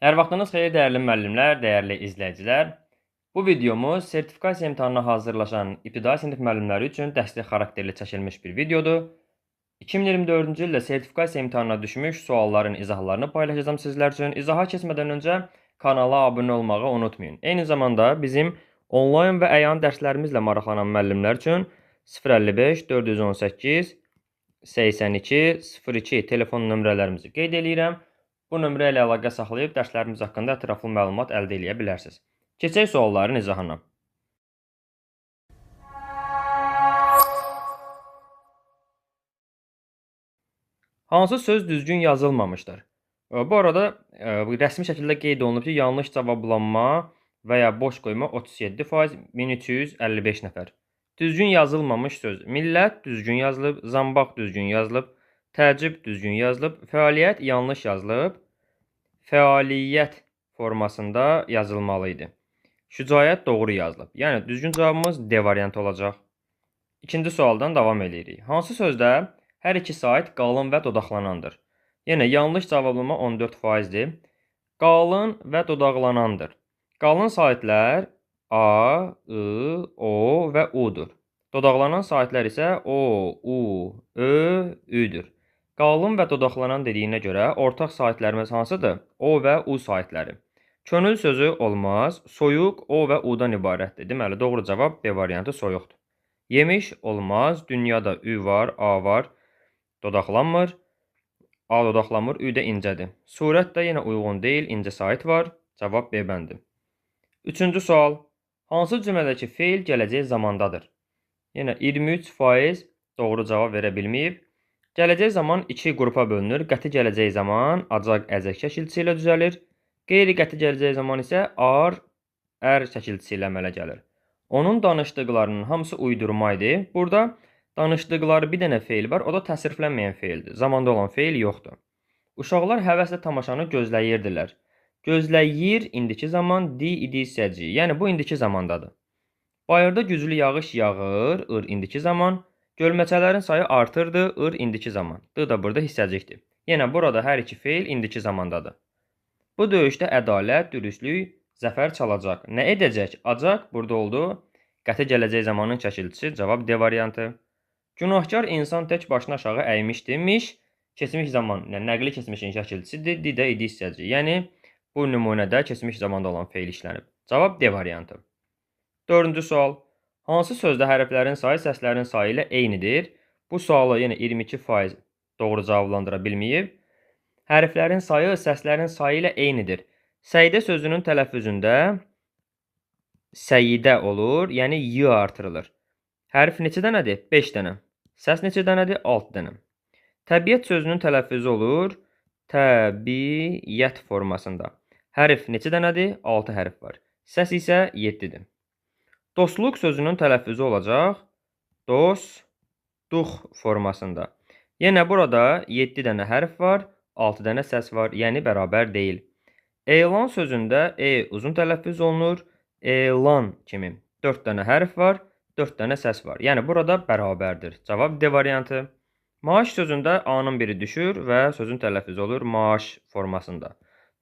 Hər vaxtınız xeyir dəyərli müəllimlər, dəyərli izləyicilər. Bu videomuz sertifikasiya imtahanına hazırlaşan ibtidai sinif müəllimləri üçün dəstək xarakterli çəkilmiş bir videodur. 2024-cü ildə sertifikasiya imtahanına düşmüş sualların izahlarını paylaşacağam sizlər üçün. İzaha keçmədən öncə kanala abunə olmağı unutmayın. Eyni zamanda bizim onlayn və əyan dərslərimizlə maraqlanan müəllimlər üçün 055 418 82 02 telefon nömrələrimizi qeyd edirəm. Bu nömrə ilə əlaqə saxlayıb dərslərimiz haqqında ətraflı məlumat əldə edə bilərsiniz. Keçək sualların izahına. Hansı söz düzgün yazılmamışdır? Bu arada rəsmi şəkildə qeyd olunub ki, yanlış cavablanma və ya boş qoyma 37%, 1355 nəfər. Düzgün yazılmamış söz. Millət düzgün yazılıb, zambaq düzgün yazılıb, təəccüb düzgün yazılıb, fəaliyyət yanlış yazılıb. Fəaliyyət formasında yazılmalı idi. Şücaət doğru yazılıb. Yəni, düzgün cavabımız D variantı olacaq. İkinci sualdan davam edirik. Hansı sözdə hər iki sait qalın və dodaqlanandır? Yəni, yanlış cavablama 14%-dir. Qalın və dodaqlanandır. Qalın saitlər A, I, O və U-dur. Dodaqlanan saitlər isə O, U, Ö, Ü-dür. Qalın və dodaqlanan dediyinə görə ortaq saitlərimiz hansıdır? O və U saitləri. Könül sözü olmaz. Soyuq O və U-dan ibarətdir. Deməli, doğru cavab B variantı soyuqdur. Yemiş olmaz. Dünyada Ü var, A var. Dodaqlanmır. A dodaqlanmır, Ü də incədir. Surət də yenə uyğun deyil. İncə sait var. Cavab B bəndir. Üçüncü sual. Hansı cümlədəki feil gələcək zamandadır? Yenə 23% doğru cavab verə bilməyib. Gələcək zaman iki qrupa bölünür. Qəti gələcək zaman acaq, əzək şəkilçisi ilə düzəlir. Qeyri-qəti gələcək zaman isə ar, ər şəkilçisi ilə əmələ gəlir. Onun danışdıqlarının hamısı uydurma idi. Burada danışdıqları bir dənə feil var. O da təsriflənməyən feildir. Zamanda olan feil yoxdur. Uşaqlar həvəslə tamaşanı gözləyirdilər. Gözləyir indiki zaman, idi hissəci. Yəni bu indiki zamandadır. Bayırda güclü yağış yağır, indiki zaman. Gölməçələrin sayı artırdı, indiki zaman. D da burada hissəcikdir. Yenə burada hər iki feil indiki zamandadır. Bu döyüşdə ədalət, dürüstlük zəfər çalacaq. Nə edəcək? Acaq burada oldu. Qəti gələcək zamanın çəkilişi, cavab D variantı. Günahkar insan tək başına aşağı əymişdimiş. Keçmiş zaman, yəni nəqli keçmişin şəkilçisidir. D də idi hissəci. Yəni bu nümunədə keçmiş zamanda olan feil işlənib. Cavab D variantı. Dördüncü sual. Hansı sözdə hərflərin sayı səslərin sayı ilə eynidir? Bu sualı yenə 22% doğru cavablandıra bilməyib. Hərflərin sayı səslərin sayı ilə eynidir. Səidə sözünün tələffüzündə səidə olur, yəni y artırılır. Hərf neçə dənədir? 5 dənə. Səs neçə dənədir? 6 dənə. Təbiət sözünün tələffüzü olur təbiyyət formasında. Hərf neçə dənədir? 6 hərf var. Səs isə 7-dir. Dostluq sözünün tələffüzü olacaq dostluq formasında. Yenə burada 7 dənə hərf var, 6 dənə səs var, yəni bərabər deyil. Elan sözündə uzun tələffüz olunur, elan kimi 4 dənə hərf var, 4 dənə səs var. Yəni burada bərabərdir. Cavab D variantı. Maaş sözündə A-nın biri düşür və sözün tələffüzü olur maaş formasında.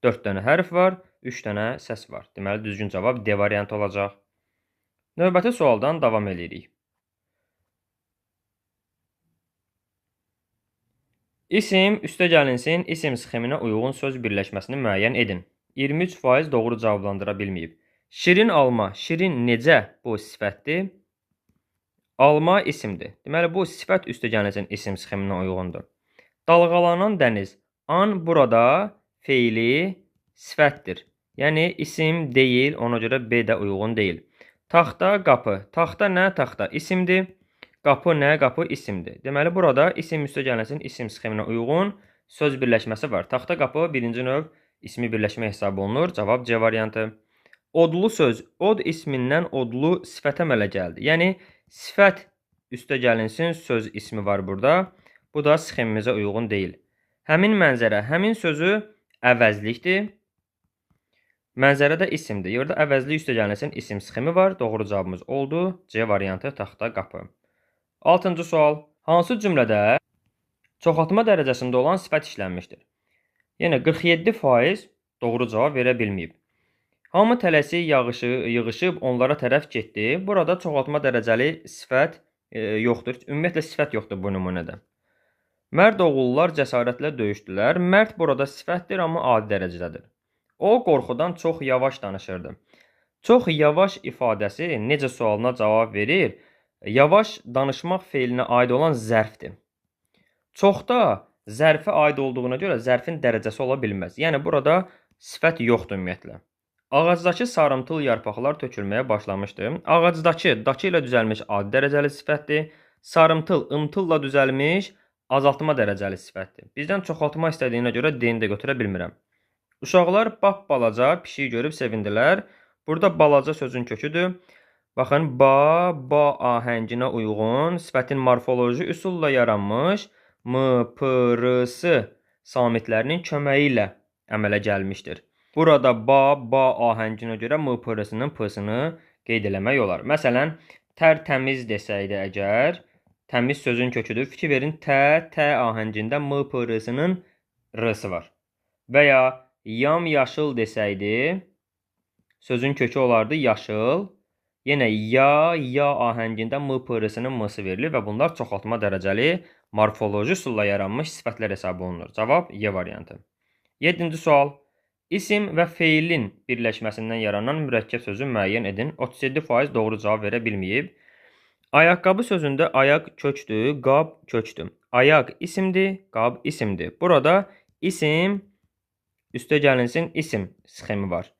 4 dənə hərf var, 3 dənə səs var. Deməli, düzgün cavab D variantı olacaq. Növbəti sualdan davam edirik. İsim üstəgəlinsin, isim sxeminə uyğun söz birləşməsini müəyyən edin. 23% doğru cavablandıra bilməyib. Şirin alma, şirin necə bu sifətdir? Alma isimdir. Deməli, bu sifət üstəgəlinsin isim sxeminə uyğundur. Dalğalanan dəniz, an burada feili sifətdir. Yəni, isim deyil, ona görə B də uyğun deyil. Taxta, qapı. Taxta nə? Taxta isimdir. Qapı nə? Qapı isimdir. Deməli, burada isim üstəgəlinsin isim sxeminə uyğun söz birləşməsi var. Taxta, qapı birinci növ ismi birləşmə hesab olunur. Cavab C variantı. Odlu söz. Od ismindən odlu sifətə əmələ gəldi. Yəni, sifət üstəgəlinsin söz ismi var burada. Bu da sxemimizə uyğun deyil. Həmin mənzərə. Həmin sözü əvəzlikdir. Mənzərədə isimdir. Yerdə əvəzli üstəgəlinsin isim sxemi var. Doğru cavabımız oldu. C variantı taxta, qapı. 6-cı sual. Hansı cümlədə çoxaltma dərəcəsində olan sifət işlənmişdir? Yenə 47% doğru cavab verə bilməyib. Hamı tələsik yığışıb onlara tərəf getdi. Burada çoxaltma dərəcəli sifət yoxdur. Ümumiyyətlə sifət yoxdur bu nümunədə. Mərd oğullar cəsarətlə döyüşdülər. Mərd burada sifətdir, amma adi dərəcədədir. O qorxudan çox yavaş danışırdı. Çox yavaş ifadəsi necə sualına cavab verir? Yavaş danışmaq feilinə aid olan zərfdir. Çox da zərfə aid olduğuna görə zərfin dərəcəsi ola bilməz. Yəni burada sifət yoxdur ümumiyyətlə. Ağacdakı sarımtıl yarpaqlar tökülməyə başlamışdı. Ağacdakı, dakı ilə düzəlmiş adi dərəcəli sifətdir. Sarımtıl, ımtılla düzəlmiş azaltma dərəcəli sifətdir. Bizdən çoxaltma istədiyinə görə D-ni də götürə bilmirəm. Uşaqlar balaca pişiyi görüb sevindilər. Burada balaca sözün köküdür. Baxın, ba ahənginə uyğun sifətin morfoloji üsulla yaranmış m, p, r, s samitlərinin köməyi ilə əmələ gəlmişdir. Burada ba ahənginə görə m, p, r-sinin p-sını qeyd eləmək olar. Məsələn, tərtəmiz desəydi əgər, təmiz sözün köküdür. Fikir verin, t ahəngində m, p, r-sinin r-sı var. Və ya yam-yaşıl desəydi, sözün kökü olardı yaşıl. Yenə ya ahəngində m, p, r-sinin m-sı verilir və bunlar çoxaltma dərəcəli morfoloji üsulla yaranmış sifətlər hesab olunur. Cavab Y variantı. 7-ci sual. İsim və feilin birləşməsindən yaranan mürəkkəb sözü müəyyən edin. 37% doğru cavab verə bilməyib. Ayaqqabı sözündə ayaq kökdür, qab kökdür. Ayaq isimdir, qab isimdir. Burada isim, üstə gəlinsin isim sxemi var.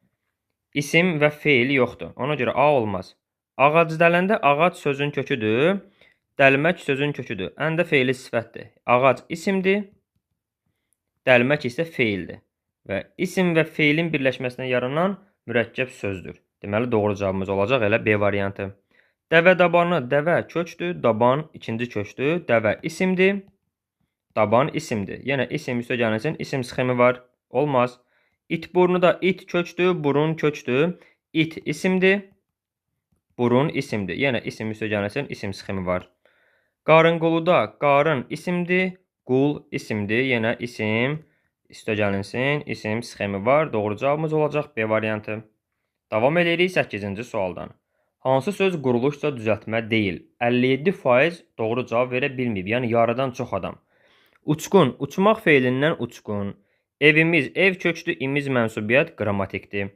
İsim və feil yoxdur. Ona görə A olmaz. Ağac dələndə ağac sözün köküdür, dəlmək sözün köküdür. Əndə feili sifətdir. Ağac isimdir, dəlmək isə feildir. Və isim və feilin birləşməsindən yaranan mürəkkəb sözdür. Deməli, doğru cavabımız olacaq elə B variantı. Dəvə dabanı, dəvə kökdür, daban ikinci kökdür, dəvə isimdir, daban isimdir. Yenə isim üstə gəlinsin, isim sxemi var, olmaz. İt burnu da it kökdür, burun kökdür, it isimdir, burun isimdir. Yenə isim üstə gəlinsin, isim sxemi var. Qarın quluda qarın isimdir, qul isimdir, yenə isim üstə gəlinsin, isim sxemi var. Doğru cavabımız olacaq B variantı. Davam edirik 8-ci sualdan. Hansı söz quruluşca düzəltmə deyil? 57% doğru cavab verə bilməyib. Yəni yarıdan çox adam. Uçqun, uçmaq feilindən uçqun. Evimiz, ev kökdür, imiz mənsubiyyət qrammatikdir.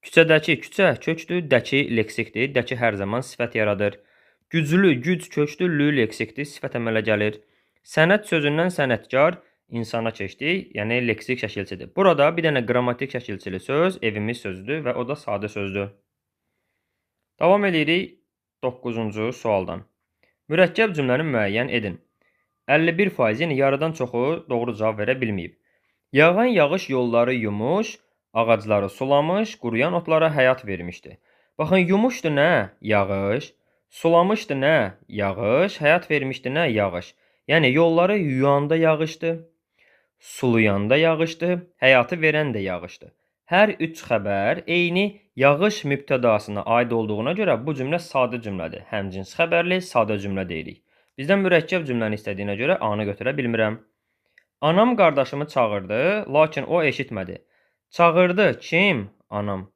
Küçədəki, küçə kökdür, dəki leksikdir. Dəki hər zaman sifət yaradır. Güclü, güc kökdür, lü leksikdir, sifət əmələ gəlir. Sənət sözündən sənətkar, insana keçdik, yəni leksik şəkilçidir. Burada bir dənə qrammatik şəkilçili söz evimiz sözüdür və o da sadə sözdür. Davam edirik 9-cu sualdan. Mürəkkəb cümləni müəyyən edin. 51%, yəni yarıdan çoxu doğru cavab verə bilməyib. Yağan yağış yolları yumuş, ağacları sulamış, quruyan otlara həyat vermişdi. Baxın, yumuşdu nə? Yağış. Sulamışdı nə? Yağış. Həyat vermişdi nə? Yağış. Yəni yolları yuyanda yağışdı, sulayanda yağışdı, həyatı verən də yağışdı. Hər üç xəbər eyni yağış mübtədasına aid olduğuna görə bu cümlə sadə cümlədir. Həmcins xəbərli sadə cümlə deyirik. Bizdən mürəkkəb cümləni istədiyinə görə A-nı götürə bilmirəm. Anam qardaşımı çağırdı, lakin o eşitmədi. Çağırdı kim? Anam.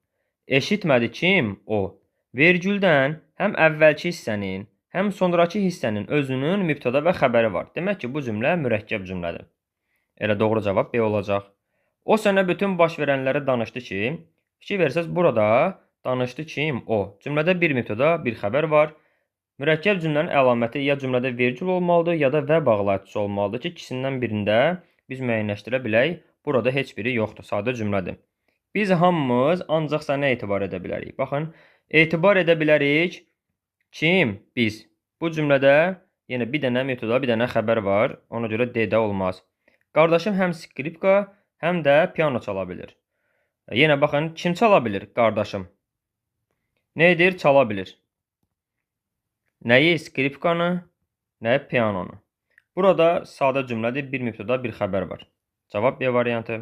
Eşitmədi kim? O. Vergüldən həm əvvəlki hissənin, həm sonrakı hissənin özünün mübtəda və xəbəri var. Demək ki, bu cümlə mürəkkəb cümlədir. Elə doğru cavab B olacaq. O sənə bütün baş verənləri danışdı ki, fikir versəz burada danışdı kim? O. Cümlədə bir mübtəda, bir xəbər var. Mürəkkəb cümlənin əlaməti ya cümlədə vergül olmalıdır, ya da və bağlayıcısı olmalıdır ki, ikisindən birində biz müəyyənləşdirə bilək. Burada heç biri yoxdur, sadə cümlədir. Biz hamımız ancaq sənə etibar edə bilərik. Baxın, etibar edə bilərik. Kim? Biz. Bu cümlədə yenə bir dənə metoda, bir dənə xəbər var. Ona görə D-də olmaz. Qardaşım həm skripka, həm də piano çala bilir. Yenə baxın, kim çala bilir? Qardaşım. Nə edir? Çala bilir. Nəyi? Skripkanı, nəyi? Pianonu. Burada sadə cümlədir, bir mübtəda, bir xəbər var. Cavab B variantı.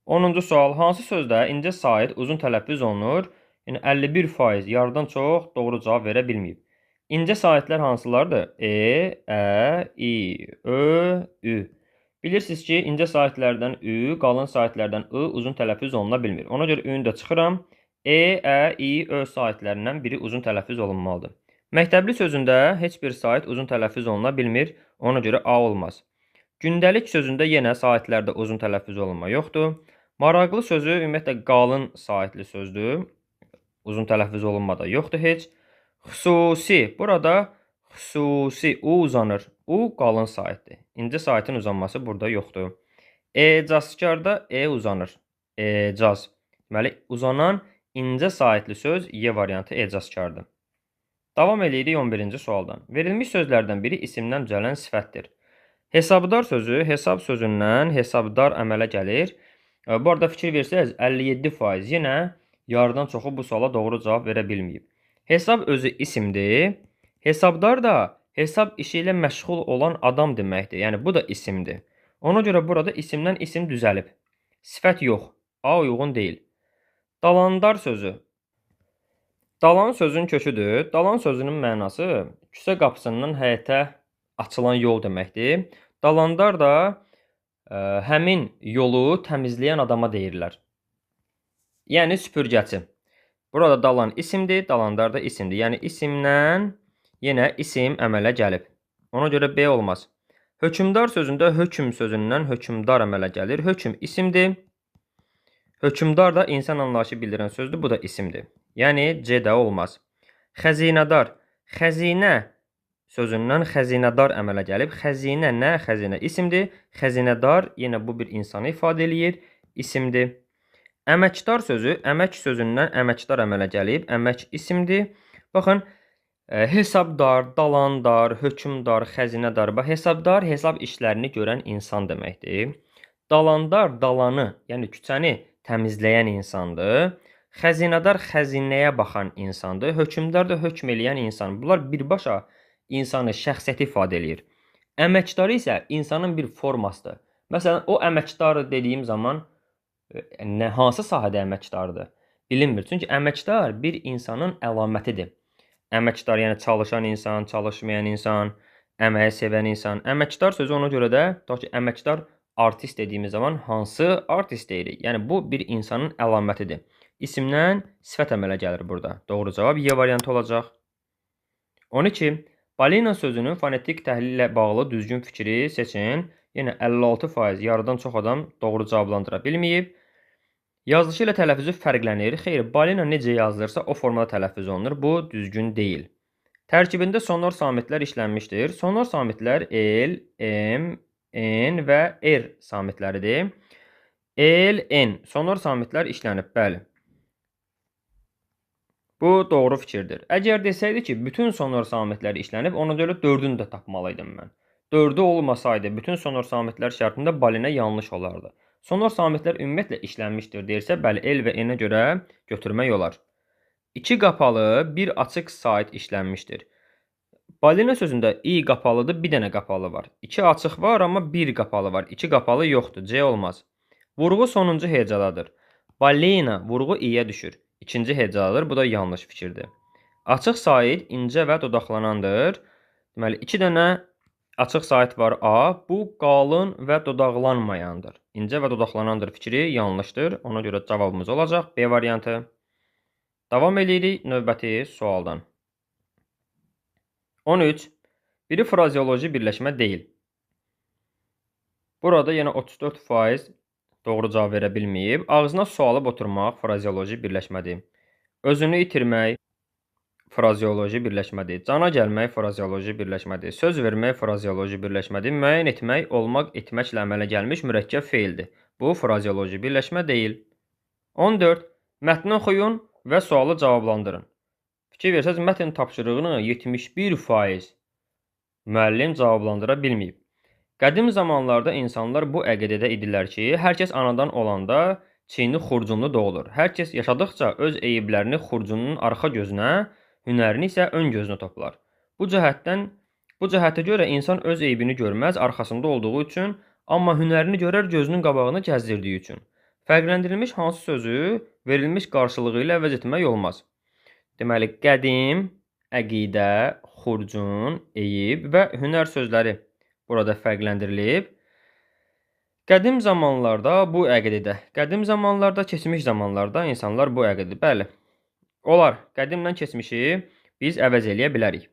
10-cu sual. Hansı sözdə incə sait uzun tələffüz olunur? Yəni 51% yarıdan çox doğru cavab verə bilməyib. İncə saitlər hansılardır? E, ə, i, ö, ü. Bilirsiniz ki, incə saitlərdən ü, qalın saitlərdən ı uzun tələffüz oluna bilmir. Ona görə ü-nü də çıxıram. E, ə, i, ö saitlərindən biri uzun tələffüz olunmalıdır. Məktəbli sözündə heç bir sait uzun tələffüz oluna bilmir. Ona görə A olmaz. Gündəlik sözündə yenə saitlərdə uzun tələffüz olunma yoxdur. Maraqlı sözü ümumiyyətlə qalın saitli sözdür. Uzun tələffüz olunma da yoxdur heç. Xüsusi. Burada xüsusi U uzanır. U qalın saitdir. İncə saitin uzanması burada yoxdur. Ecazkarda E uzanır. Ecaz. Deməli, uzanan incə saitli söz Y variantı ecazkardır. Davam edirik 11-ci sualdan. Verilmiş sözlərdən biri isimdən gələn sifətdir. Hesabdar sözü hesab sözündən hesabdar əmələ gəlir. Bu arada fikir versəz 57% yenə yarıdan çoxu bu suala doğru cavab verə bilməyib. Hesab özü isimdir. Hesabdar da hesab işi ilə məşğul olan adam deməkdir. Yəni bu da isimdir. Ona görə burada isimdən isim düzəlib. Sifət yox. A uyğun deyil. Dalandar sözü. Dalan sözün köküdür. Dalan sözünün mənası küçə qapısından həyətə açılan yol deməkdir. Dalandar da həmin yolu təmizləyən adama deyirlər. Yəni süpürgəçi. Burada dalan isimdir, dalandar da isimdir. Yəni isimdən yenə isim əmələ gəlib. Ona görə B olmaz. Hökümdar sözündə hökm sözündən hökümdar əmələ gəlir. Hökm isimdir. Hökümdar da insan anlayışı bildirən sözdür. Bu da isimdir. Yəni C də olmaz. Xəzinədar. Xəzinə sözündən xəzinədar əmələ gəlib. Xəzinə nə? Xəzinə isimdir. Xəzinədar yenə bu bir insanı ifadə eləyir. İsimdir. Əməkdar sözü əmək sözündən əməkdar əmələ gəlib. Əmək isimdir. Baxın, hesabdar, dalandar, hökümdar, xəzinədar. Hesabdar hesab işlərini görən insan deməkdir. Dalandar dalanı, yəni küçəni təmizləyən insandır. Xəzinədar xəzinəyə baxan insandır. Hökümdar da hökm eləyən insan. Bunlar birbaşa insanı, şəxsiyyəti ifadə eləyir. Əməkdar isə insanın bir formasıdır. Məsələn, o əməkdar dediyim zaman hansı sahədə əməkdardır? Bilinmir. Çünki əməkdar bir insanın əlamətidir. Əməkdar yəni çalışan insan, çalışmayan insan, əməyi sevən insan. Əməkdar sözü ona görə də ki, əməkdar artist dediyimiz zaman hansı artist deyirik? Yəni bu bir insanın əlamətidir. İsimdən sifət əmələ gəlir burada. Doğru cavab Y variantı olacaq. 12. Balina sözünün fonetik təhlil ilə bağlı düzgün fikri seçin. Yenə 56% yarıdan çox adam doğru cavablandıra bilməyib. Yazılışı ilə tələffüzü fərqlənir. Xeyr, balina necə yazılırsa o formada tələffüz olunur. Bu düzgün deyil. Tərkibində sonor samitlər işlənmişdir. Sonor samitlər el, m, n və r samitləridir. El, n. Sonor samitlər işlənib, bəli. Bu doğru fikirdir. Əgər desəydi ki, bütün sonor samitlər işlənib, ona görə 4-ünü də tapmalıydım mən. 4-ü olmasaydı, bütün sonor samitlər şərtində balina yanlış olardı. Sonor samitlər ümumiyyətlə işlənmişdir deyirsə, bəli, el və n-ə görə götürmək olar. 2 qapalı, 1 açıq sait işlənmişdir. Balina sözündə i qapalıdır, bir dənə qapalı var. 2 açıq var, amma 1 qapalı var. 2 qapalı yoxdur, C olmaz. Vurğu sonuncu hecadadır. Balina vurğu i-yə düşür. İkinci hecadadır, bu da yanlış fikirdir. Açıq sait incə və dodaqlanandır. Deməli, 2 dənə açıq sait var A, bu qalın və dodaqlanmayandır. İncə və dodaqlanandır fikri yanlışdır. Ona görə cavabımız olacaq B variantı. Davam edirik növbəti sualdan. 13. Biri frazeoloji birləşmə deyil. Burada yenə 34% doğru cavab verə bilməyib. Ağzına su alıb oturmaq frazeoloji birləşmədir. Özünü itirmək frazeoloji birləşmədir. Cana gəlmək frazeoloji birləşmədir. Söz vermək frazeoloji birləşmədir. Müəyyən etmək, olmaq, etməklə əmələ gəlmiş mürəkkəb feildir. Bu frazeoloji birləşmə deyil. 14. Mətni oxuyun və sualı cavablandırın. Fikir versəz, mətn tapşırığını 71% müəllim cavablandıra bilməyib. Qədim zamanlarda insanlar bu əqidədə idilər ki, hər kəs anadan olanda çiyni xurcunlu doğulur. Hər kəs yaşadıqca öz eyiblərini xurcunun arxa gözünə, hünərini isə ön gözünə toplar. Bu cəhətə görə insan öz eybini görməz arxasında olduğu üçün, amma hünərini görər gözünün qabağını gəzdirdiyi üçün. Fərqləndirilmiş hansı sözü verilmiş qarşılığı ilə əvəz etmək olmaz. Deməli, qədim, əqidə, xurcun, eyib və hünər sözləri burada fərqləndirilib. Qədim zamanlarda bu əqidədə, qədim zamanlarda, keçmiş zamanlarda insanlar bu əqidədə, bəli, olar, qədimlə keçmişi biz əvəz eləyə bilərik.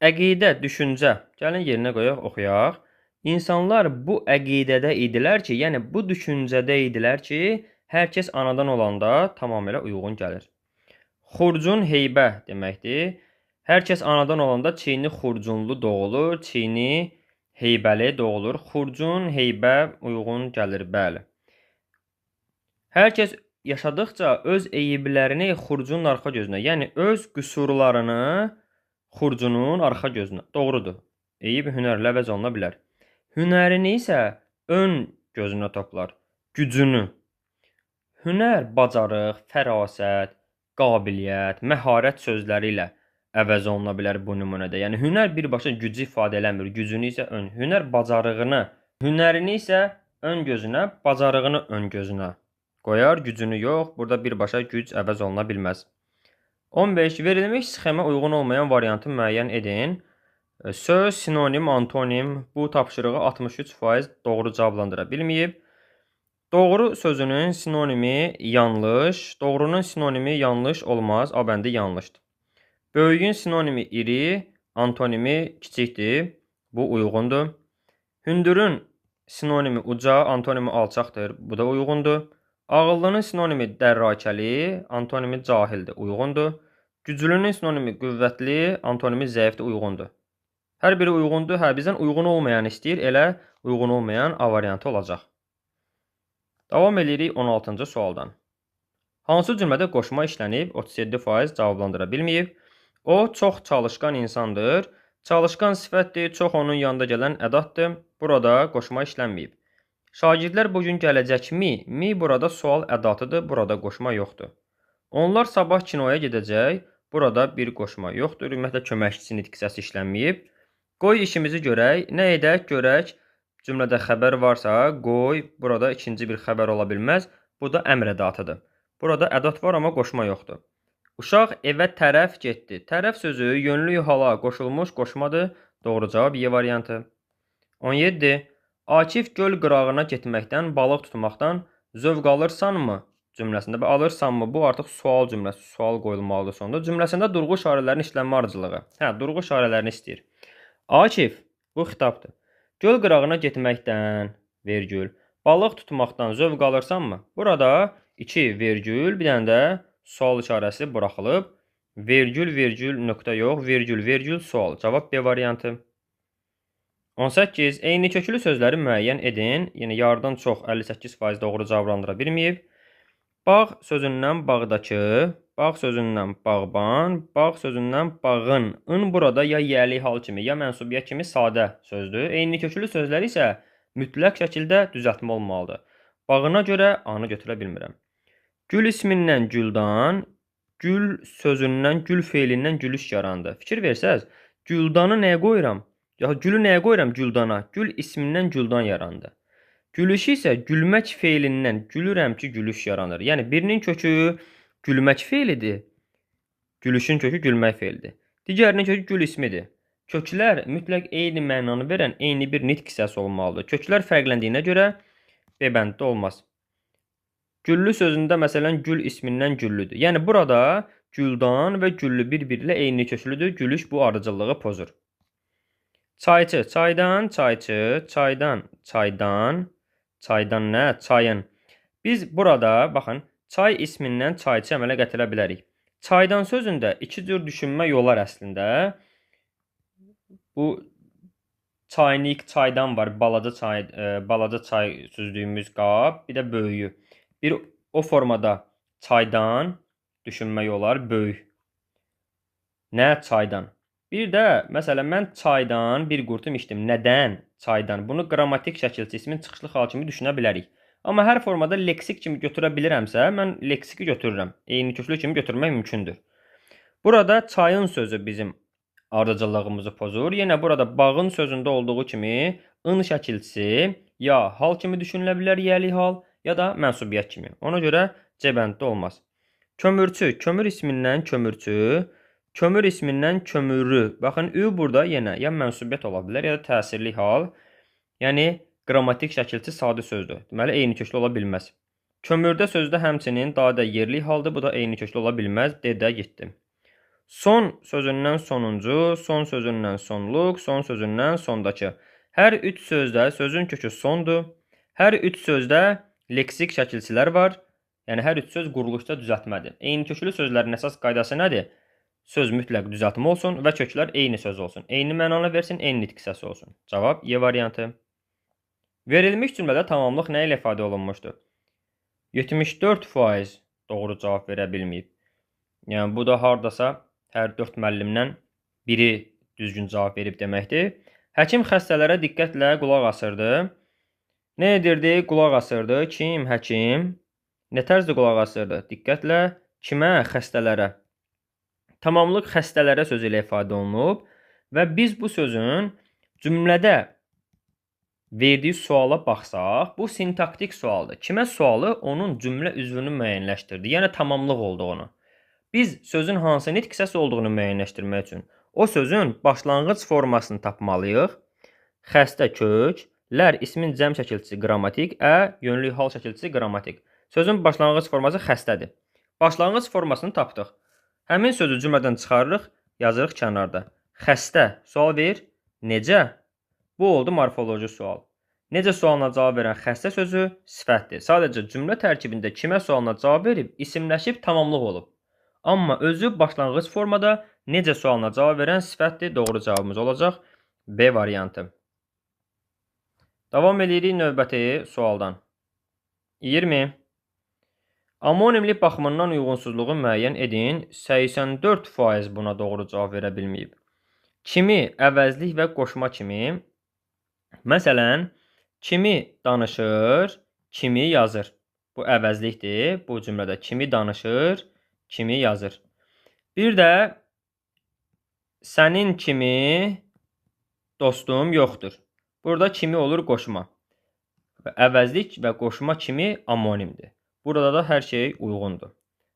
Əqidə, düşüncə, gəlin yerinə qoyaq, oxuyaq. İnsanlar bu əqidədə idilər ki, yəni bu düşüncədə idilər ki, hər kəs anadan olanda tamamilə uyğun gəlir. Xurcun heybə deməkdir. Hər kəs anadan olanda çiyini xurcunlu doğulur, çiyini heybəli doğulur. Xurcun, heybə uyğun gəlir, bəli. Hər kəs yaşadıqca öz eyiblərini xurcunun arxa gözünə, yəni öz qüsurlarını xurcunun arxa gözünə. Doğrudur. Eyib hünərlə əvəz oluna bilər. Hünərini isə ön gözünə toplar, gücünü. Hünər, bacarıq, fərasət, qabiliyyət, məharət sözləri ilə əvəz oluna bilər bu nümunədə. Yəni hünər birbaşa gücü ifadə eləmir, gücünü isə ön. Hünər bacarığını, hünərini isə ön gözünə, bacarığını ön gözünə qoyar, gücünü yox. Burada birbaşa güc əvəz oluna bilməz. 15. Verilmiş sxemə uyğun olmayan variantı müəyyən edin. Söz, sinonim, antonim bu tapşırığı 63% doğru cavablandıra bilməyib. Doğru sözünün sinonimi yanlış, doğrunun sinonimi yanlış olmaz, A bəndi yanlışdır. Böyüyün sinonimi iri, antonimi kiçikdir, bu uyğundur. Hündürün sinonimi uca, antonimi alçaqdır, bu da uyğundur. Ağıllının sinonimi dərrakəli, antonimi cahildir, uyğundur. Güclünün sinonimi qüvvətli, antonimi zəifdir, uyğundur. Hər biri uyğundur, bizdən uyğun olmayan istəyir, elə uyğun olmayan A variantı olacaq. Davam edirik 16-cı sualdan. Hansı cümlədə qoşma işlənib 37% cavablandıra bilməyib? O, çox çalışqan insandır. Çalışqan sifətdir, çox onun yanında gələn ədatdır. Burada qoşma işlənməyib. Şagirdlər bugün gələcəkmi? Mi burada sual ədatıdır, burada qoşma yoxdur. Onlar sabah kinoya gedəcək. Burada bir qoşma yoxdur. Ümumiyyətlə, köməkçisi nitq hissəsi işlənməyib. Qoy işimizi görək. Nə edək, görək. Cümlədə xəbər varsa, qoy. Burada ikinci bir xəbər ola bilməz. Bu da əmr ədatıdır. Burada ədat var, amma qoşma yoxdur. Uşaq evə tərəf getdi. Tərəf sözü yönlü hala qoşulmuş qoşmadır. Doğru cavab Y variantı. 17. Akif göl qırağına getməkdən, balıq tutmaqdan zövq alırsanmı? Cümləsində alırsanmı? Bu artıq sual cümləsi, sual qoyulmalıdır sonda. Cümləsində durğu işarələrinin işlənmə ardıcılığı. Durğu işarələrini istəyir. Akif, bu xitabdır. Göl qırağına getməkdən, vergül, balıq tutmaqdan zövq alırsanmı? Burada 2 vergül, bir dənə də sual işarəsi buraxılıb. Vergül, vergül, nöqtə yox, vergül, vergül, sual. Cavab B variantı. 18. Eyni köklü sözləri müəyyən edin. Yəni, yardan çox 58% doğru cavablandıra bilməyib. Bağ sözündən bağdakı, bağ sözündən bağban, bağ sözündən bağın. In burada ya yəli hal kimi, ya mənsubiyyət kimi sadə sözdür. Eyni köklü sözləri isə mütləq şəkildə düzəltmə olmalıdır. Bağına görə A-nı götürə bilmirəm. Gül ismindən güldan, gül sözündən, gül feilindən gülüş yarandı. Fikir versəz, güldanı nəyə qoyuram? Ya gülü nəyə qoyuram güldana? Gül ismindən güldan yarandı. Gülüşü isə gülmək feilindən gülürəm ki, gülüş yaranır. Yəni birinin kökü gülmək feilidir. Gülüşün kökü gülmək feilidir. Digərinin kökü gül ismidir. Köklər mütləq eyni mənanı verən eyni bir nitq hissəsi olmalıdır. Köklər fərqləndiyinə görə B bənddə olmaz. Güllü sözündə məsələn gül ismindən güllüdür. Yəni burada güldan və güllü bir-biri ilə eyni köklüdür. Gülüş bu ardıcıllığı pozur. Çayçı, çaydan, çayçı, çaydan, çaydan, çaydan nə? Çayın. Biz burada, baxın, çay ismindən çayçı əmələ gətirə bilərik. Çaydan sözündə iki cür düşünmə yolar əslində. Bu çaynik, çaydan var, balaca çay süzdüyümüz qab, bir də böyüyü. Bir o formada çaydan düşünmək olar, böyük. Nə çaydan? Bir də, məsələn, mən çaydan bir qurtum içdim. Nədən? Çaydan. Bunu qrammatik şəkildə ismin çıxışlı xal kimi düşünə bilərik. Amma hər formada leksik kimi götürə bilirəmsə, mən leksiki götürürəm. Eyni köklü kimi götürmək mümkündür. Burada çayın sözü bizim ardıcıllığımızı pozur. Yenə burada bağın sözündə olduğu kimi ın şəkilçisi ya hal kimi düşünülə bilər, yəli hal, ya da mənsubiyyət kimi. Ona görə C bənddə olmaz. Kömürçü, kömür ismindən kömürçü, kömür ismindən kömürü. Baxın, ü burada yenə ya mənsubiyyət ola bilər, ya da təsirli hal. Yəni, qrammatik şəkilçi sadə sözdür. Deməli, eyni köklü ola bilməz. Kömürdə sözdə həmçinin dadə yerli haldır. Bu da eyni köklü ola bilməz. D-də getdi. Son sözündən sonuncu, son sözündən sonluq, son sözündən sondakı. Hər üç sözdə sözün kökü sondur. Hər üç sözdə leksik şəkilçilər var. Yəni, hər üç söz quruluşda düzəltmədir. Eyni köklü sözlərin əsas qaydası nədir? Söz mütləq düzəltmə olsun və köklər eyni söz olsun. Eyni mənanı versin, eyni nitq hissəsi olsun. Cavab Y variantı. Verilmiş cümlədə tamamlıq nə ilə ifadə olunmuşdur? 74% doğru cavab verə bilməyib. Yəni, bu da hardasa hər 4 müəllimdən biri düzgün cavab verib deməkdir. Həkim xəstələrə diqqətlə qulaq asırdı. Nə edirdi? Qulaq asırdı. Kim? Həkim. Nə tərzdə qulaq asırdı? Diqqətlə. Kimə? Xəstələrə. Tamamlıq xəstələrə sözü ilə ifadə olunub və biz bu sözün cümlədə verdiyi suala baxsaq, bu sintaktik sualdır. Kimə sualı? Onun cümlə üzvünü müəyyənləşdirdi. Yəni, tamamlıq olduğunu. Biz sözün hansı nitq hissəsi olduğunu müəyyənləşdirmək üçün o sözün başlanğıc formasını tapmalıyıq. Xəstə kök, lər ismin cəm şəkilçisi qrammatik, yönlü hal şəkilçisi qrammatik. Sözün başlanğıc forması xəstədir. Başlanğıc formasını tapdıq. Həmin sözü cümlədən çıxarırıq, yazırıq kənarda. Xəstə, sual ver, necə? Bu oldu morfoloji sual. Necə sualına cavab verən xəstə sözü sifətdir. Sadəcə cümlə tərkibində kimə sualına cavab verib, isimləşib, tamamlıq olub. Amma özü başlanğıc formada necə sualına cavab verən sifətdir. Doğru cavabımız olacaq B variantı. Davam edirik növbəti sualdan. 20. Amonimlik baxımından uyğunsuzluğu müəyyən edin. 84% buna doğru cavab verə bilməyib. Kimi əvəzlik və qoşma kimi. Məsələn, kimi danışır, kimi yazır. Bu əvəzlikdir. Bu cümlədə kimi danışır, kimi yazır. Bir də sənin kimi dostum yoxdur. Burada kimi olur qoşma. Əvəzlik və qoşma kimi amonimdir. Burada da hər şey uyğundur.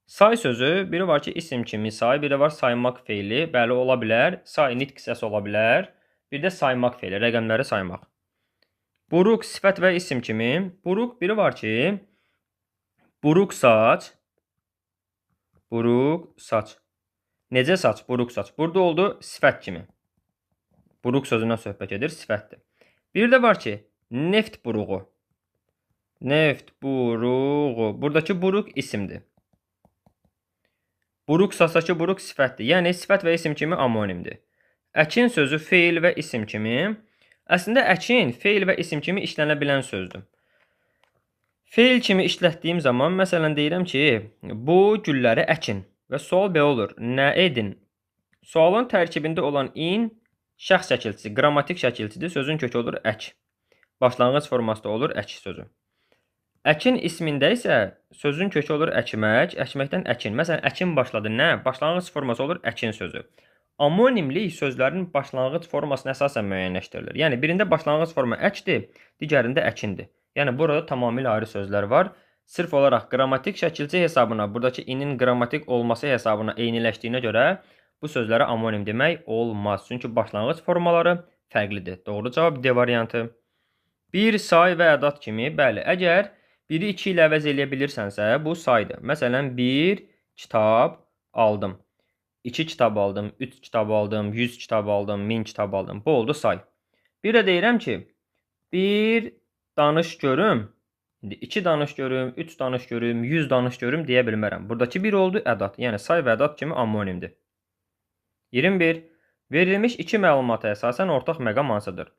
Say sözü, biri var ki, isim kimi say, biri var saymaq feili. Bəli, ola bilər. Say nitq hissəsi ola bilər. Bir də saymaq feili, rəqəmləri saymaq. Buruq sifət və isim kimi. Buruq, biri var ki, buruq saç. Buruq saç. Necə saç? Buruq saç. Burada oldu sifət kimi. Buruq sözündən söhbət edir, sifətdir. Bir də var ki, neft buruğu. Neft buruğu. Buradakı buruq isimdir. Buruq saçdakı buruq sifətdir. Yəni, sifət və isim kimi amonimdir. Əkin sözü feil və isim kimi. Əslində, əkin feil və isim kimi işlənə bilən sözdür. Feil kimi işlətdiyim zaman, məsələn, deyirəm ki, bu gülləri əkin. Və sual belə olur. Nə edin? Sualın tərkibində olan in şəxs şəkilçisi, qrammatik şəkilçidir. Sözün kökü olur ək. Başlanğıc formasında olur ək sözü. Əkin ismində isə sözün kökü olur əkmək, əkməkdən əkin. Məsələn, əkin başladı nə? Başlanğıc forması olur əkin sözü. Amonimlik sözlərin başlanğıc formasına əsasən müəyyənləşdirilir. Yəni, birində başlanğıc forma əkdir, digərində əkindir. Yəni, burada tamamilə ayrı sözlər var. Sırf olaraq qrammatik şəkilçi hesabına, buradakı inin qrammatik olması hesabına eyniləşdiyinə görə bu sözlərə amonim demək olmaz. Çünki başlanğıc formaları fərqlidir. Doğru cavab D variantı. Bir say və ədat kimi, bəli, əgər biri 2 ilə əvəz eləyə bilirsənsə, bu saydır. Məsələn, 1 kitab aldım. 2 kitab aldım, 3 kitab aldım, 100 kitab aldım, 1000 kitab aldım. Bu oldu say. Bir də deyirəm ki, 1 danış görüm, 2 danış görüm, 3 danış görüm, 100 danış görüm deyə bilmərəm. Buradakı 1 oldu ədat. Yəni, say və ədat kimi amonimdir. 21. Verilmiş 2 məlumata əsasən ortaq məqam hansıdır?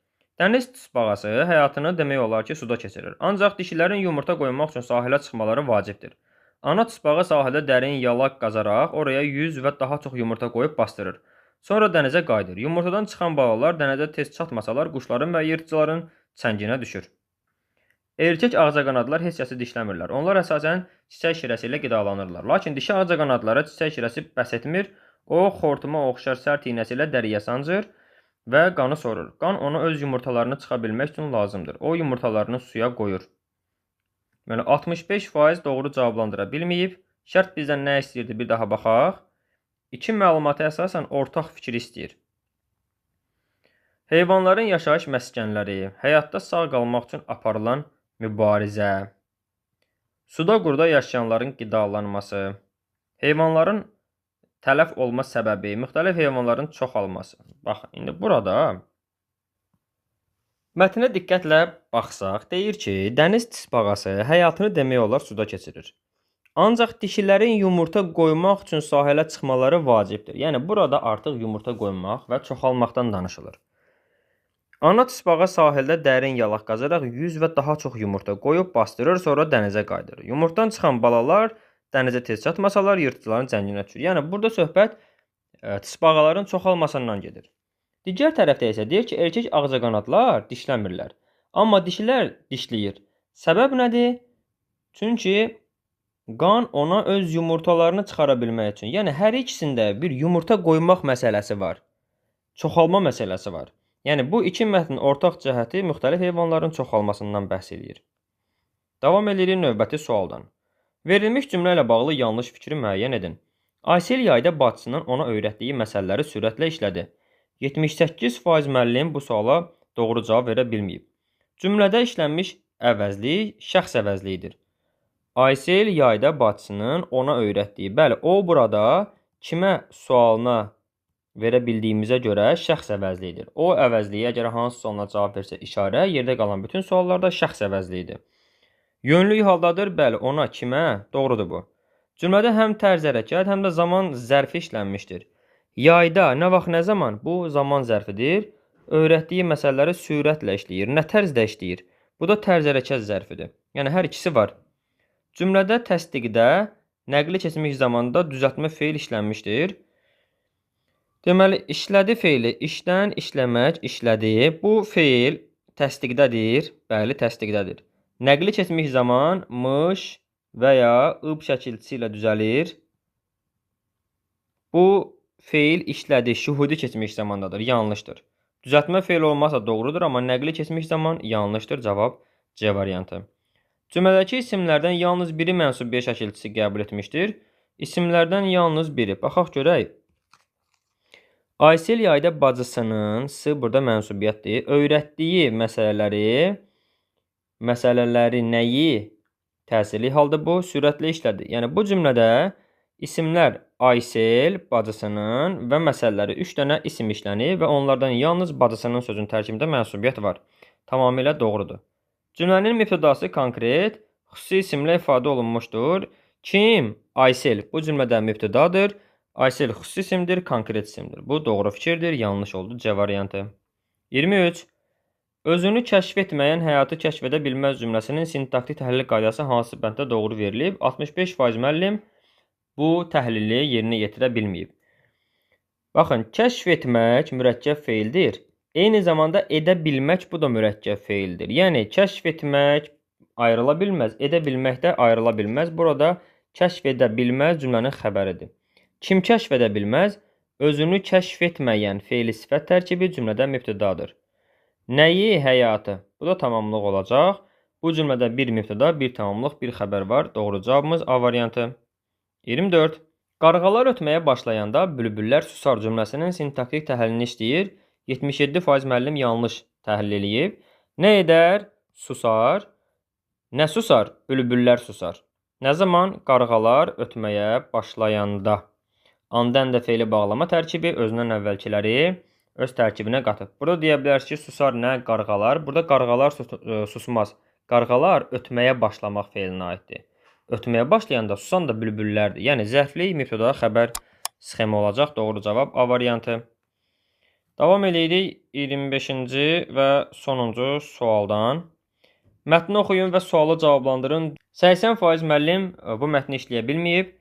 Dəniz tısbağası həyatını demək olar ki, suda keçirir. Ancaq dişilərin yumurta qoymaq üçün sahilə çıxmaları vacibdir. Ana tısbağa sahildə dərin yalaq qazaraq oraya 100 və daha çox yumurta qoyub bastırır. Sonra dənizə qayıdır. Yumurtadan çıxan balalar dənizə tez çatmasalar quşların və yırtıcıların çənginə düşür. Erkək ağcaqanadlar heç kəsi dişləmirlər. Onlar əsasən çiçək şirəsi ilə qidalanırlar. Lakin dişi ağcaqanadlara çiçək şirəsi bəs etmir. O, xortuma oxşar sərt iynəsi ilə dəriyə sancır və qanı sorur. Qan ona öz yumurtalarını çıxa bilmək üçün lazımdır. O, yumurtalarını suya qoyur. Yəni, 65% doğru cavablandıra bilməyib. Şərt bizdən nə istəyirdi? Bir daha baxaq. 2 məlumata əsasən ortaq fikir istəyir. Heyvanların yaşayış məskənləri, həyatda sağ qalmaq üçün aparılan mübarizə, suda quruda yaşayanların qidalanması, heyvanların tələf olma səbəbi, müxtəlif heyvanların çoxalması. Baxın, indi burada mətnə diqqətlə baxsaq, deyir ki, dəniz tısbağası həyatını demək olar suda keçirir. Ancaq dişilərin yumurta qoymaq üçün sahilə çıxmaları vacibdir. Yəni, burada artıq yumurta qoymaq və çoxalmaqdan danışılır. Ana tısbağa sahildə dərin yalaq qazaraq 100 və daha çox yumurta qoyub bastırır, sonra dənizə qayıdırır. Yumurtdan çıxan balalar dənizə tez çatmasalar yırtıcıların cənginə düşür. Yəni, burada söhbət tısbağaların çoxalmasından gedir. Digər tərəfdə isə deyir ki, erkək ağcaqanadlar dişləmirlər. Amma dişilər dişləyir. Səbəb nədir? Çünki qan ona öz yumurtalarını çıxara bilmək üçün. Yəni, hər ikisində bir yumurta qoymaq məsələsi var. Çoxalma məsələsi var. Yəni, bu iki mətnin ortaq cəhəti müxtəlif heyvanların çoxalmasından bəhs edir. Davam edirik növbəti sualdan. Verilmiş cümlə ilə bağlı yanlış fikri müəyyən edin. Aysel yayda bacısının ona öyrətdiyi məsələləri sürətlə işlədi. 78% müəllim bu suala doğru cavab verə bilməyib. Cümlədə işlənmiş əvəzlik şəxs əvəzliyidir. Aysel yayda bacısının ona öyrətdiyi. Bəli, o burada kimə sualına verə bildiyimizə görə şəxs əvəzliyidir. O əvəzliyi əgər hansı sualına cavab versə işarə, yerdə qalan bütün suallarda şəxs əvəzliyidir. Yönlük haldadır, bəli, ona, kimə? Doğrudur bu. Cümlədə həm tərz hərəkət, həm də zaman zərfi işlənmişdir. Yayda, nə vaxt, nə zaman? Bu zaman zərfidir. Öyrətdiyi məsələləri sürətlə işləyir. Nə tərzdə işləyir? Bu da tərz hərəkət zərfidir. Yəni, hər ikisi var. Cümlədə təsdiqdə, nəqli keçmiş zamanda düzəltmə feil işlənmişdir. Deməli, işlədi feili, işdən, işləmək, işlədi. Bu feil təsdiqdədir. Bəli, təsdiqdədir. Nəqli keçmiş zaman mış və ya ıb şəkilçisi ilə düzəlir. Bu feil işlədi, şuhudi keçmiş zamandadır. Yanlışdır. Düzəltmə feil olmazsa doğrudur, amma nəqli keçmiş zaman yanlışdır. Cavab C variantı. Cümlədəki isimlərdən yalnız biri mənsubiyyət şəkilçisi qəbul etmişdir. İsimlərdən yalnız biri. Baxaq görək. Aysel yayda bacısının, burada mənsubiyyətdir, öyrətdiyi məsələləri nəyi təsirli halda bu sürətlə işlədi. Yəni, bu cümlədə isimlər Aysel, bacısının və məsələləri 3 dənə isim işlənir və onlardan yalnız bacısının sözünün tərkibində mənsubiyyət var. Tamamilə doğrudur. Cümlənin mübtədası konkret, xüsusi isimlə ifadə olunmuşdur. Kim? Aysel. Bu cümlədə mübtədadır. Aysel xüsusi isimdir, konkret isimdir. Bu doğru fikirdir, yanlış oldu. C variantı. 23. Özünü kəşf etməyən həyatı kəşf edə bilməz cümləsinin sintaktik təhlil qaydası hansı bənddə doğru verilib? 65% müəllim bu təhlili yerinə yetirə bilməyib. Baxın, kəşf etmək mürəkkəb feildir. Eyni zamanda edə bilmək bu da mürəkkəb feildir. Yəni, kəşf etmək ayrıla bilməz, edə bilmək də ayrıla bilməz. Burada kəşf edə bilməz cümlənin xəbəridir. Kim kəşf edə bilməz? Özünü kəşf etməyən feili sifət tərkibi cümlədə mübtədadır. Nəyi? Həyatı. Bu da tamamlıq olacaq. Bu cümlədə bir mübtəda, bir tamamlıq, bir xəbər var. Doğru cavabımız A variantı. 24. Qarğalar ötməyə başlayanda bülbüllər susar cümləsinin sintaktik təhlilini işləyir. 77% müəllim yanlış təhlil eləyib. Nə edər? Susar. Nə susar? Bülbüllər susar. Nə zaman? Qarğalar ötməyə başlayanda. Andan da feili bağlama tərkibi özündən əvvəlkiləri öz tərkibinə qatıb. Burada deyə bilərsiniz ki, susar nə? Qarğalar. Burada qarğalar susmaz. Qarğalar ötməyə başlamaq feilinə aiddir. Ötməyə başlayanda susan da bülbüllərdir. Yəni, zərfli mübtəda xəbər sxemi olacaq. Doğru cavab A variantı. Davam edirik 25-ci və sonuncu sualdan. Mətni oxuyun və sualı cavablandırın. 80% müəllim bu mətni işləyə bilməyib.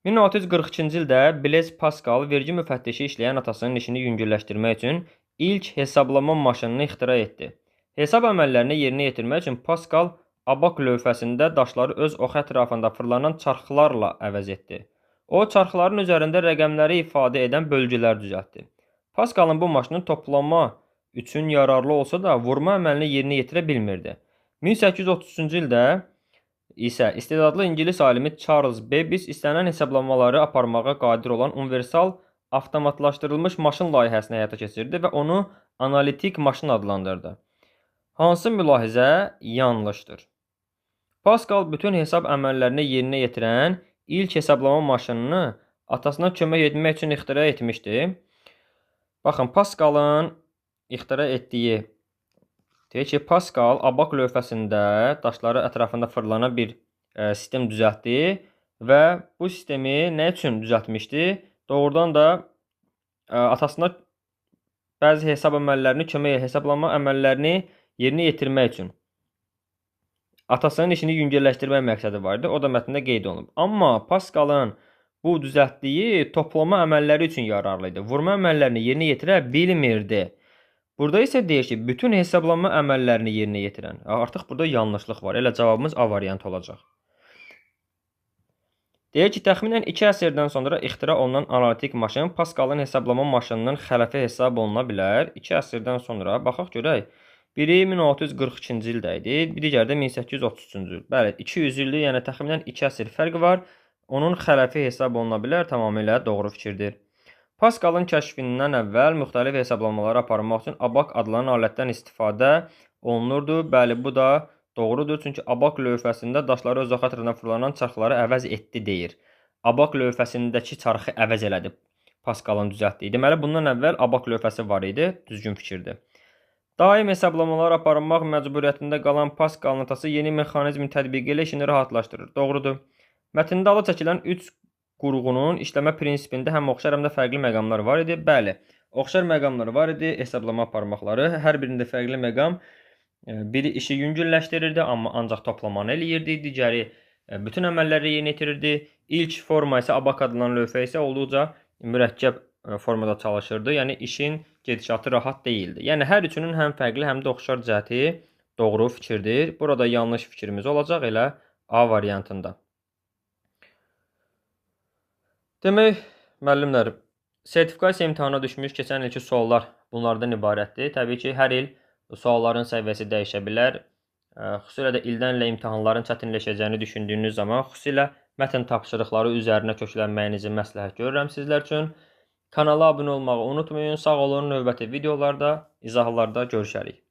1642-ci ildə Blaise Pascal vergi müfəttişi işləyən atasının işini yüngülləşdirmək üçün ilk hesablama maşınını ixtira etdi. Hesab əməllərini yerinə yetirmək üçün Pascal abak lövhəsində daşları öz oxu ətrafında fırlanan çarxlarla əvəz etdi. O, çarxların üzərində rəqəmləri ifadə edən bölgülər düzəltdi. Pascalın bu maşını toplama üçün yararlı olsa da vurma əməlini yerinə yetirə bilmirdi. 1833-cü ildə isə istedadlı İngilis alimi Charles Babbage istənilən hesablamaları aparmağa qadir olan universal avtomatlaşdırılmış maşın layihəsini həyata keçirdi və onu analitik maşın adlandırdı. Hansı mülahizə yanlışdır? Pascal bütün hesab əməllərini yerinə yetirən ilk hesablama maşınını atasına kömək etmək üçün ixtira etmişdi. Baxın, Pascalın ixtira etdiyi, deyək ki, Pascal abak lövhəsində daşları ətrafında fırlanan bir sistem düzəltdi və bu sistemi nə üçün düzəltmişdi? Doğrudan da atasına bəzi hesablama əməllərini yerinə yetirmək üçün. Atasının işini yüngülləşdirmək məqsədi var idi. O da mətndə qeyd olunub. Amma Pascalın bu düzəltdiyi toplama əməlləri üçün yararlı idi. Vurma əməllərini yerinə yetirə bilmirdi. Burada isə deyir ki, bütün hesablama əməllərini yerinə yetirən. Artıq burada yanlışlıq var. Elə cavabımız A variantı olacaq. Deyir ki, təxminən 2 əsrdən sonra ixtira olunan analitik maşın Pascalın hesablama maşınının xələfi hesab oluna bilər. 2 əsrdən sonra baxaq görək. Biri 1642-ci ildə idi, digəri də 1833-cü il. Bəli, 200 ildir, yəni təxminən 2 əsr fərq var. Onun xələfi hesab oluna bilər, tamamilə doğru fikirdir. Pascalın kəşfindən əvvəl müxtəlif hesablamaları aparmaq üçün abak adlanan alətdən istifadə olunurdu. Bəli, bu da doğrudur, çünki abak lövhəsində daşları öz xətrinə fırlanan çarxları əvəz etdi deyir. Abak lövhəsindəki çarxı əvəz elədi Pascalın düzəltdiyi. Deməli, bundan əvvəl abak lövhəsi var idi, düzgün fikirdir. Daim hesablamalar aparmaq məcburiyyətində qalan Pascalın atası yeni mexanizmin tətbiqi ilə işini rahatlaşdırır. Doğrudur. Mətndə alı çəkilən 3 qurğunun işləmə prinsipində həm oxşar, həm də fərqli məqamlar var idi. Bəli, oxşar məqamlar var idi, hesablama aparmaqları. Hər birində fərqli məqam biri işi yüngülləşdirirdi, amma ancaq toplamanı eləyirdi. Digəri bütün əməlləri yerinə yetirirdi. İlk forma isə abak adlanan lövhə isə olduqca mürəkkəb formada çalışırdı. Yəni işin gedişatı rahat deyildi. Yəni hər üçünün həm fərqli, həm də oxşar cəhəti doğru fikirdir. Burada yanlış fikrimiz olacaq elə A variantında. Demək, müəllimlər, sertifikasiya imtahana düşmüş keçən ilki suallar bunlardan ibarətdir. Təbii ki, hər il sualların səviyyəsi dəyişə bilər. Xüsusilə də ildən ilə imtahanların çətinləşəcəyini düşündüyünüz zaman xüsusilə mətn tapşırıqları üzərinə köklənməyinizi məsləhət görürəm sizlər üçün. Kanala abunə olmağı unutmayın. Sağ olun. Növbəti videolarda, izahlarda görüşərik.